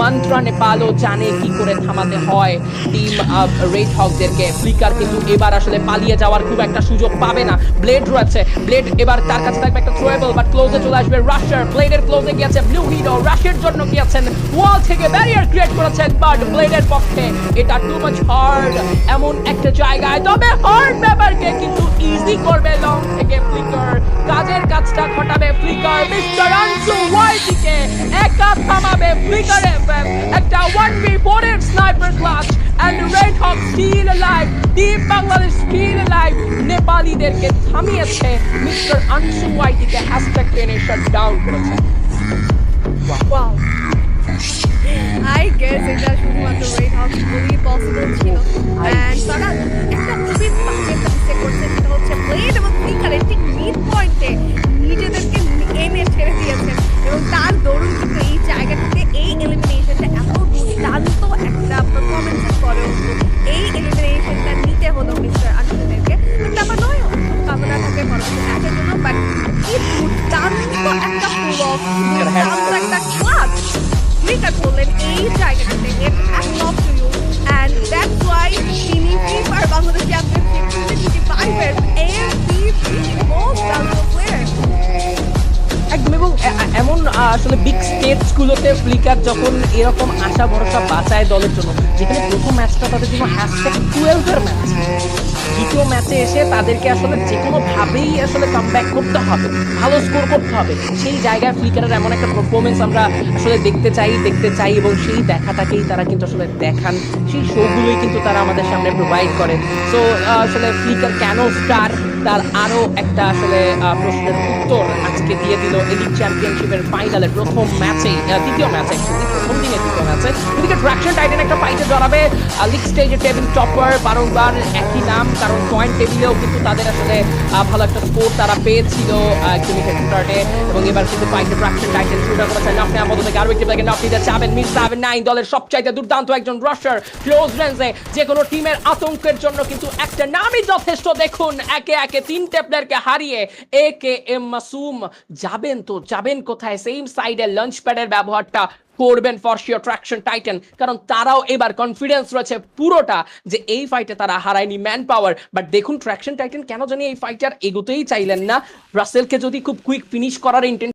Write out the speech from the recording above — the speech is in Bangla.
মন্ত্রা নেপালও জানে কি করে থামাতে হয় টিম রেড হকদেরকে। ফ্লিকার কিন্তু এবার আসলে পালিয়ে যাওয়ার খুব একটা সুযোগ পাবে না। ব্লেড রয়েছে, ব্লেড এবার তার কাছে থাকবে একটা থ্রোয়েবল, বাট ক্লোজে চলে আসবে রাশার। ব্লেডের ক্লোজে গিয়েছে ব্লু হিরো, রাশের জন্য গিয়েছেন ওয়াল থেকে ব্যারিয়ার ক্রিয়েট করেছেন, বাট ব্লেডের পক্ষে এটা টু মাচ হার্ড এমন একটা জায়গায়। তবে হার্ড ব্যাপারকে কিন্তু ইজি করবে লং থেকে ফ্লিকার, কাজের কাজটা ঘটাবে ফ্লিকার। মিস্টার আনসু ওয়াইটিকে একা থামাবে ফ্লিকার। একটা 1v4 এর sniper clutch and Red Hawk still alive, Team Bangladesh still alive, নেপালিদেরকে থামিয়েছে মিস্টার আনসু ওয়াইটিকে হ্যাশট্যাগ টেনে শাট ডাউন করেছে। Wow. I guess এটা শুধুমাত্র রেড হক বলেই পসিবল ছিল। And তারা একটা খুবই বাজে একটা মিস্টেক করছে, সেটা হচ্ছে ব্লেড এবং ফ্লিকারের ঠিক মিড পয়েন্টে নিজেদেরকে এনে ছেড়ে দিয়েছেন, এবং তার দরুন কিন্তু এই জায়গাটাতে এই এলিমিনেশনটা এত দুর্দান্ত একটা পারফরমেন্সের পরেও এই এলিমিনেশনটা নিতে হলো মিস্টার আনসুদেরকে। ব্যাপার নয়, কামনা থাকে পরবর্তী ম্যাচের জন্য, বাট কি দুর্দান্ত একটা পুল অফ, দুর্দান্ত একটা ক্লাচ ফ্লিকার করলেন এই জায়গাটাতে। It hats off to you, and that's why তিনি ফিফা বাংলাদেশ চ্যাম্পিয়নশিপ 2025 এর MVP মোস্ট ভ্যালুয়েবল প্লেয়ার। একদম। এবং এমন আসলে বিগ স্টেজ গুলোতে ফ্লিকার যখন এরকম আশা ভরসা বাঁচায় দলের জন্য, যেখানে প্রথম ম্যাচটা তাদের জন্য হ্যাশট্যাগ 12 এর ম্যাচ, দ্বিতীয় ম্যাচে এসে তাদেরকে আসলে যে কোনো ভাবেই আসলে কামব্যাক করতে হবে, ভালো স্কোর করতে হবে, সেই জায়গায় ফ্লিকারের এমন একটা পারফরমেন্স আমরা আসলে দেখতে চাই এবং সেই দেখাটাকেই তারা কিন্তু আসলে দেখান, সেই শোগুলোই কিন্তু তারা আমাদের সামনে প্রোভাইড করে। সো আসলে ফ্লিকার কেন স্টার, তার আরো একটা আসলে প্রশ্নের উত্তর আজকে দিয়ে দিল এলিট চ্যাম্পিয়নশিপের ফাইনালের প্রথম ম্যাচে, দ্বিতীয় ম্যাচে, প্রথম দিনের দ্বিতীয় ম্যাচে। এদিকে ট্রাকশন টাইটান একটা ফাইটে জড়াবে লিগ স্টেজে টেবিল টপার, বারংবার একই নাম, কারণ পয়েন্ট টেবিলেও কিন্তু তাদের আসলে ভালো একটা স্কোর তারা পেয়েছিল একদমই স্টার্টে। এবং এবার কিন্তু ফাইটে ট্রাকশন টাইটান শুরু করেছে। নকনে আমাদের থেকে আরো একটি ব্যাগে নক নিতে চাবেন মিস 79 দলের সবচাইতে দুর্দান্ত একজন রাশার, ক্লোজ রেঞ্জে যে কোনো টিমের আতঙ্কের জন্য কিন্তু একটা নামই যথেষ্ট। দেখুন একে একে তিনটে প্লেয়ারকে হারিয়ে AKM মাসুম যাবেন কোথায়? সেম সাইডে লঞ্চ প্যাডের ব্যবহারটা করবেন ফর শিওর ট্রাকশন টাইটান, কারণ তারাও এবার কনফিডেন্স রয়েছে পুরোটা যে এই ফাইটে তারা হারায়নি ম্যান পাওয়ার। বাট দেখুন ট্রাকশন টাইটান কেন জানি এই ফাইটার এগোতেই চাইলেন না। রাসেলকে যদি খুব কুইক ফিনিশ করার ইন্টেনশন